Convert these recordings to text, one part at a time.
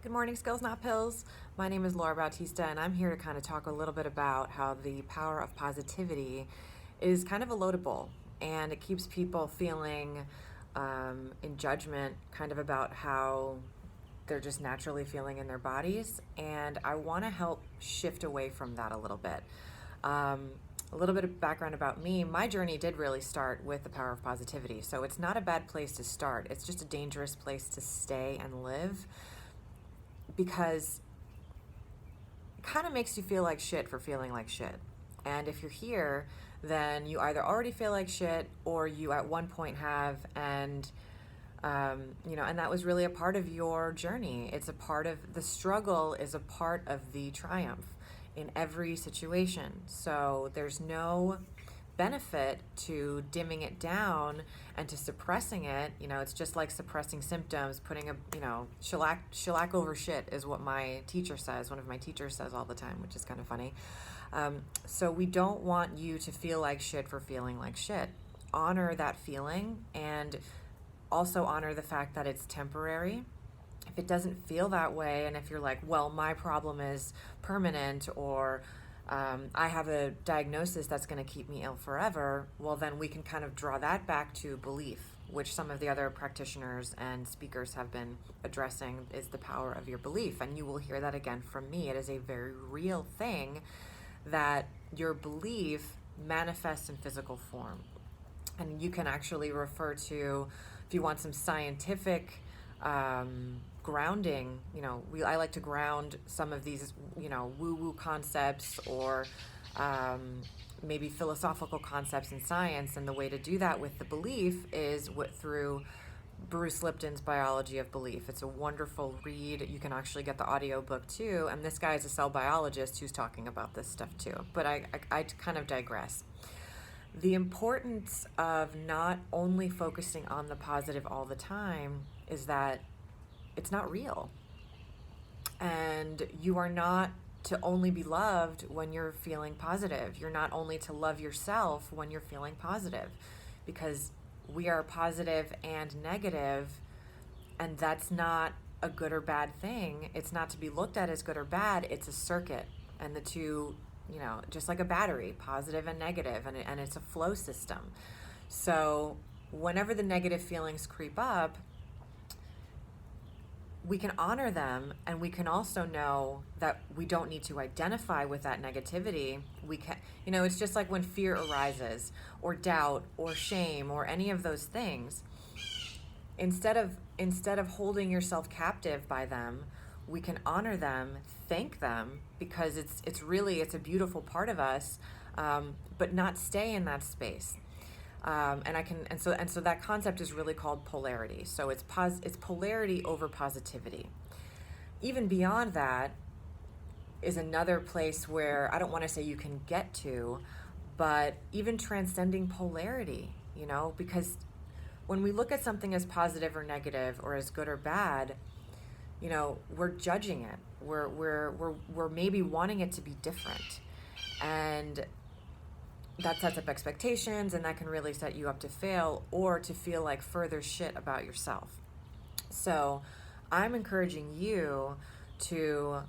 Good morning, Skills Not Pills. My name is Laura Bautista, and I'm here to kind of talk a little bit about how the power of positivity is kind of a loaded bowl, and it keeps people feeling in judgment kind of about how they're just naturally feeling in their bodies. And I want to help shift away from that a little bit. A little bit of background about me. My journey did really start with the power of positivity. So it's not a bad place to start. It's just a dangerous place to stay and live because it kind of makes you feel like shit for feeling like shit. And if you're here, then you either already feel like shit or you at one point have, and and that was really a part of your journey. It's a part of the struggle, is a part of the triumph in every situation. So there's no benefit to dimming it down and to suppressing it. It's just like suppressing symptoms, putting shellac over shit is what my teacher says. One of my teachers says all the time, which is kind of funny. So we don't want you to feel like shit for feeling like shit. Honor that feeling, and also honor the fact that it's temporary. If it doesn't feel that way, and if you're like, well, my problem is permanent, or I have a diagnosis that's going to keep me ill forever, well, then we can kind of draw that back to belief, which some of the other practitioners and speakers have been addressing, is the power of your belief. And you will hear that again from me. It is a very real thing that your belief manifests in physical form. And you can actually refer to, if you want some scientific grounding, I like to ground some of these, woo-woo concepts, or maybe philosophical concepts in science. And the way to do that with the belief is through Bruce Lipton's Biology of Belief. It's a wonderful read. You can actually get the audiobook too. And this guy is a cell biologist who's talking about this stuff too. But I kind of digress. The importance of not only focusing on the positive all the time is that it's not real. And you are not to only be loved when you're feeling positive. You're not only to love yourself when you're feeling positive, because we are positive and negative, and that's not a good or bad thing. It's not to be looked at as good or bad. It's a circuit, and the two, just like a battery, positive and negative, and it's a flow system. So whenever the negative feelings creep up, we can honor them, and we can also know that we don't need to identify with that negativity. We can, it's just like when fear arises, or doubt, or shame, or any of those things. Instead of holding yourself captive by them, we can honor them, thank them, because it's a beautiful part of us, but not stay in that space. So that concept is really called polarity. So it's polarity over positivity. Even beyond that is another place where I don't want to say you can get to, but even transcending polarity, because when we look at something as positive or negative, or as good or bad, we're judging it. We're maybe wanting it to be different, and that sets up expectations, and that can really set you up to fail or to feel like further shit about yourself. So I'm encouraging you to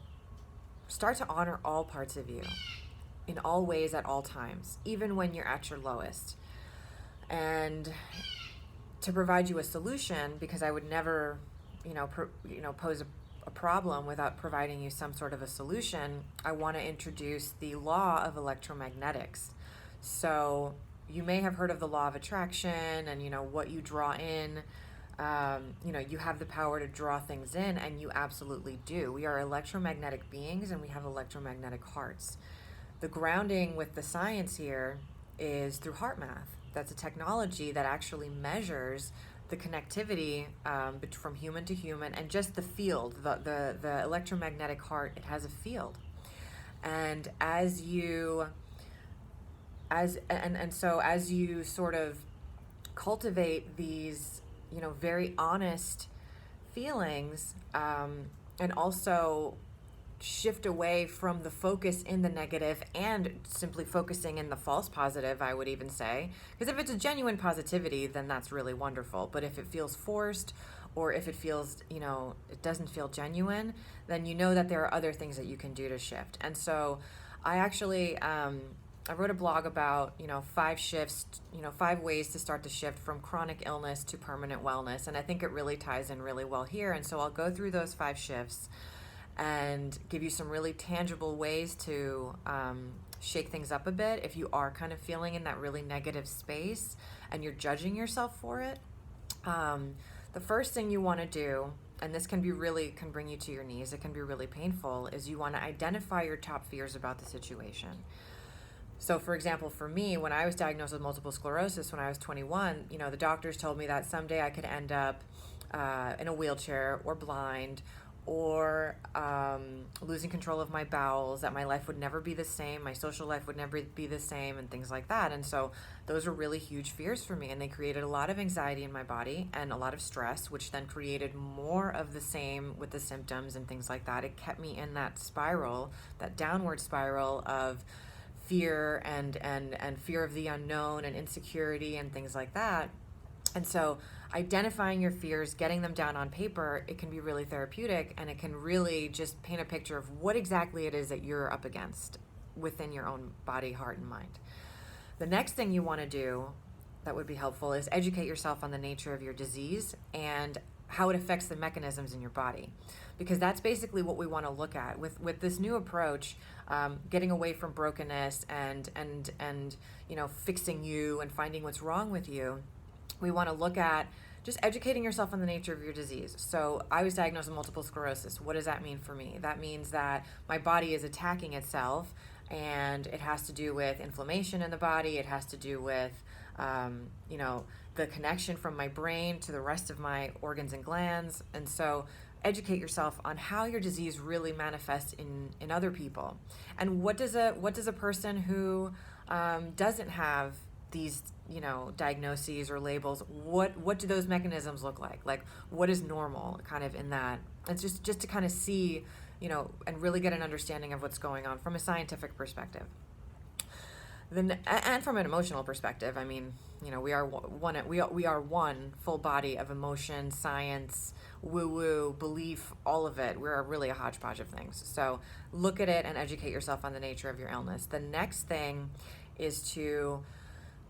start to honor all parts of you in all ways at all times, even when you're at your lowest. And to provide you a solution, because I would never, pose a problem without providing you some sort of a solution, I want to introduce the law of electromagnetics. So you may have heard of the law of attraction, and what you draw in, you have the power to draw things in, and you absolutely do. We are electromagnetic beings, and we have electromagnetic hearts. The grounding with the science here is through HeartMath. That's a technology that actually measures the connectivity from human to human, and just the field, the electromagnetic heart. It has a field, and as you sort of cultivate these, very honest feelings, and also shift away from the focus in the negative and simply focusing in the false positive, I would even say. Because if it's a genuine positivity, then that's really wonderful. But if it feels forced, or if it feels, it doesn't feel genuine, then you know that there are other things that you can do to shift. And so I actually, I wrote a blog about, 5 shifts, 5 ways to start to shift from chronic illness to permanent wellness. And I think it really ties in really well here. And so I'll go through those 5 shifts and give you some really tangible ways to shake things up a bit if you are kind of feeling in that really negative space and you're judging yourself for it. The first thing you want to do, and this can bring you to your knees, it can be really painful, is you want to identify your top fears about the situation. So for example, for me, when I was diagnosed with multiple sclerosis when I was 21, the doctors told me that someday I could end up in a wheelchair or blind or losing control of my bowels, that my life would never be the same, my social life would never be the same, and things like that. And so those were really huge fears for me, and they created a lot of anxiety in my body and a lot of stress, which then created more of the same with the symptoms and things like that. It kept me in that spiral, that downward spiral of fear and fear of the unknown and insecurity and things like that. And so identifying your fears, getting them down on paper, it can be really therapeutic, and it can really just paint a picture of what exactly it is that you're up against within your own body, heart, and mind. The next thing you want to do that would be helpful is educate yourself on the nature of your disease and how it affects the mechanisms in your body, because that's basically what we want to look at with this new approach, getting away from brokenness and fixing you and finding what's wrong with you. We want to look at just educating yourself on the nature of your disease. So I was diagnosed with multiple sclerosis. What does that mean for me? That means that my body is attacking itself, and it has to do with inflammation in the body. It has to do with, the connection from my brain to the rest of my organs and glands. And so educate yourself on how your disease really manifests in other people. And what does a person who doesn't have these diagnoses or labels, what do those mechanisms look like? Like, what is normal kind of in that? It's just to kind of see, and really get an understanding of what's going on from a scientific perspective. Then, and from an emotional perspective, I mean, we are one full body of emotion, science, woo-woo, belief, all of it. We're really a hodgepodge of things. So look at it and educate yourself on the nature of your illness. The next thing is to,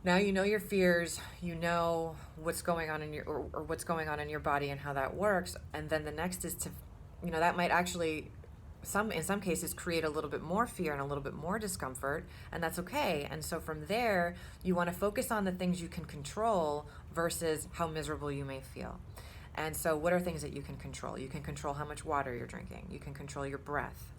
now you know your fears, you know what's going on in your or what's going on in your body and how that works, and then the next is to, that might actually in some cases create a little bit more fear and a little bit more discomfort, and that's okay. And so from there, you want to focus on the things you can control versus how miserable you may feel. And so what are things that you can control? You can control how much water you're drinking. You can control your breath.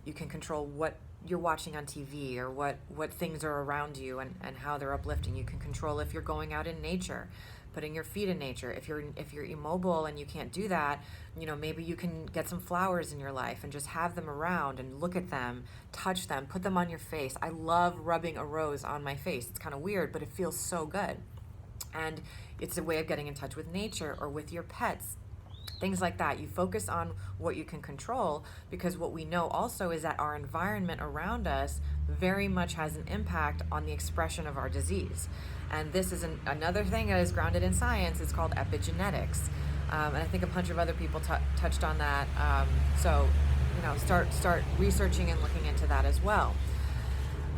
You can control what you're watching on TV or what things are around you and how they're uplifting. You can control if you're going out in nature, putting your feet in nature. If you're immobile and you can't do that, maybe you can get some flowers in your life and just have them around and look at them, touch them, put them on your face. I love rubbing a rose on my face. It's kind of weird, but it feels so good. And it's a way of getting in touch with nature or with your pets. Things like that. You focus on what you can control, because what we know also is that our environment around us very much has an impact on the expression of our disease. And this is another thing that is grounded in science. It's called epigenetics. And I think a bunch of other people touched on that. So start researching and looking into that as well.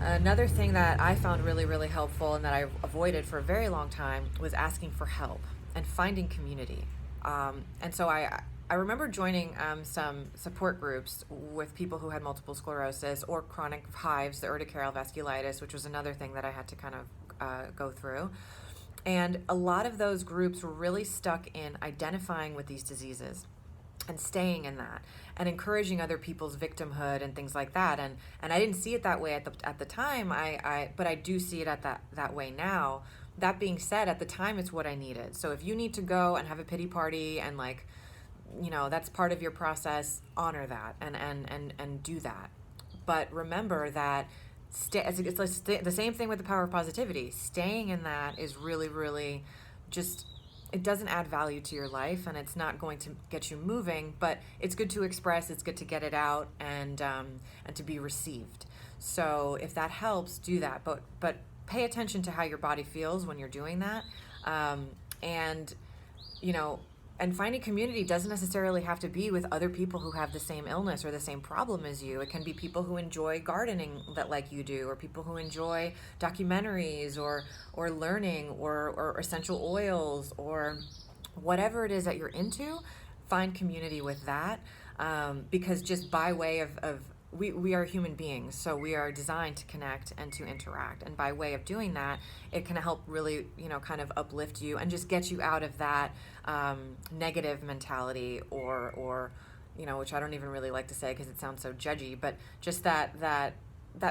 Another thing that I found really, really helpful and that I avoided for a very long time was asking for help and finding community. And so I remember joining some support groups with people who had multiple sclerosis or chronic hives, the urticarial vasculitis, which was another thing that I had to kind of go through. And a lot of those groups were really stuck in identifying with these diseases and staying in that and encouraging other people's victimhood and things like that. And I didn't see it that way at the time, but I do see it at that way now. That being said, at the time, it's what I needed. So if you need to go and have a pity party and that's part of your process, honor that and do that. But remember that it's like the same thing with the power of positivity. Staying in that is really, really just, it doesn't add value to your life, and it's not going to get you moving, but it's good to express, it's good to get it out and to be received. So if that helps, do that. But pay attention to how your body feels when you're doing that. And and finding community doesn't necessarily have to be with other people who have the same illness or the same problem as you. It can be people who enjoy gardening that like you do, or people who enjoy documentaries or learning or essential oils or whatever it is that you're into. Find community with that, because just by way of we are human beings, so we are designed to connect and to interact. And by way of doing that, it can help really, kind of uplift you and just get you out of that negative mentality or which I don't even really like to say because it sounds so judgy, but just that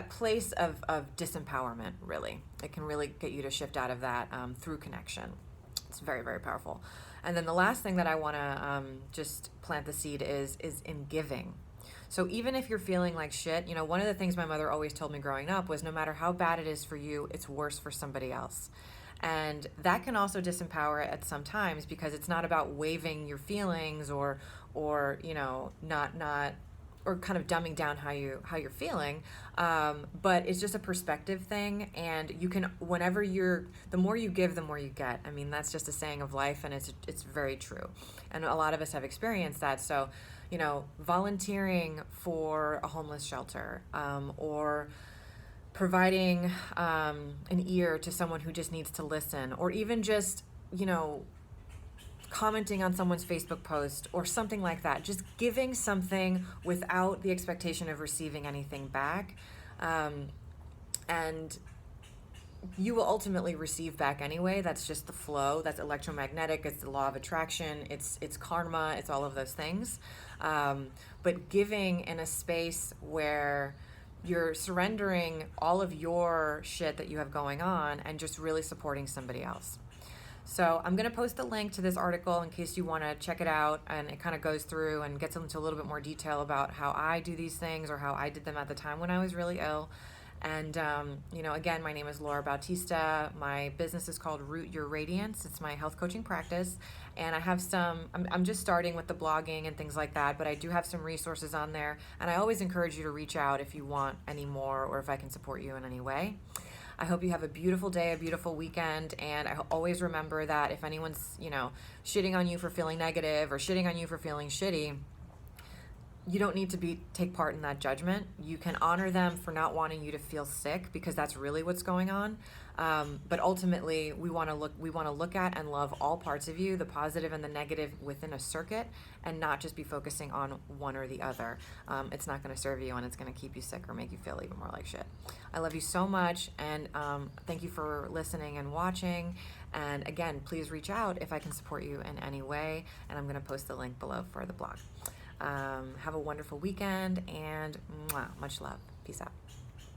place of disempowerment, really. It can really get you to shift out of that through connection. It's very, very powerful. And then the last thing that I want to just plant the seed is in giving. So even if you're feeling like shit, one of the things my mother always told me growing up was no matter how bad it is for you, it's worse for somebody else. And that can also disempower at some times because it's not about waving your feelings or not or kind of dumbing down how you're feeling, but it's just a perspective thing. And you can, the more you give, the more you get. I mean, that's just a saying of life, and it's very true. And a lot of us have experienced that. So, volunteering for a homeless shelter, or providing an ear to someone who just needs to listen, or even just, commenting on someone's Facebook post or something like that, just giving something without the expectation of receiving anything back. And you will ultimately receive back anyway. That's just the flow. That's electromagnetic. It's the law of attraction. It's karma. It's all of those things. But giving in a space where you're surrendering all of your shit that you have going on and just really supporting somebody else. So I'm going to post a link to this article in case you want to check it out, and it kind of goes through and gets into a little bit more detail about how I do these things or how I did them at the time when I was really ill. And, again, my name is Laura Bautista. My business is called Root Your Radiance. It's my health coaching practice. And I have I'm just starting with the blogging and things like that, but I do have some resources on there. And I always encourage you to reach out if you want any more or if I can support you in any way. I hope you have a beautiful day, a beautiful weekend, and I always remember that if anyone's, shitting on you for feeling negative or shitting on you for feeling shitty, you don't need to take part in that judgment. You can honor them for not wanting you to feel sick because that's really what's going on. But ultimately, we want to look at and love all parts of you, the positive and the negative within a circuit, and not just be focusing on one or the other. It's not going to serve you, and it's going to keep you sick or make you feel even more like shit. I love you so much, and thank you for listening and watching. And again, please reach out if I can support you in any way, and I'm going to post the link below for the blog. Have a wonderful weekend, and much love. Peace out.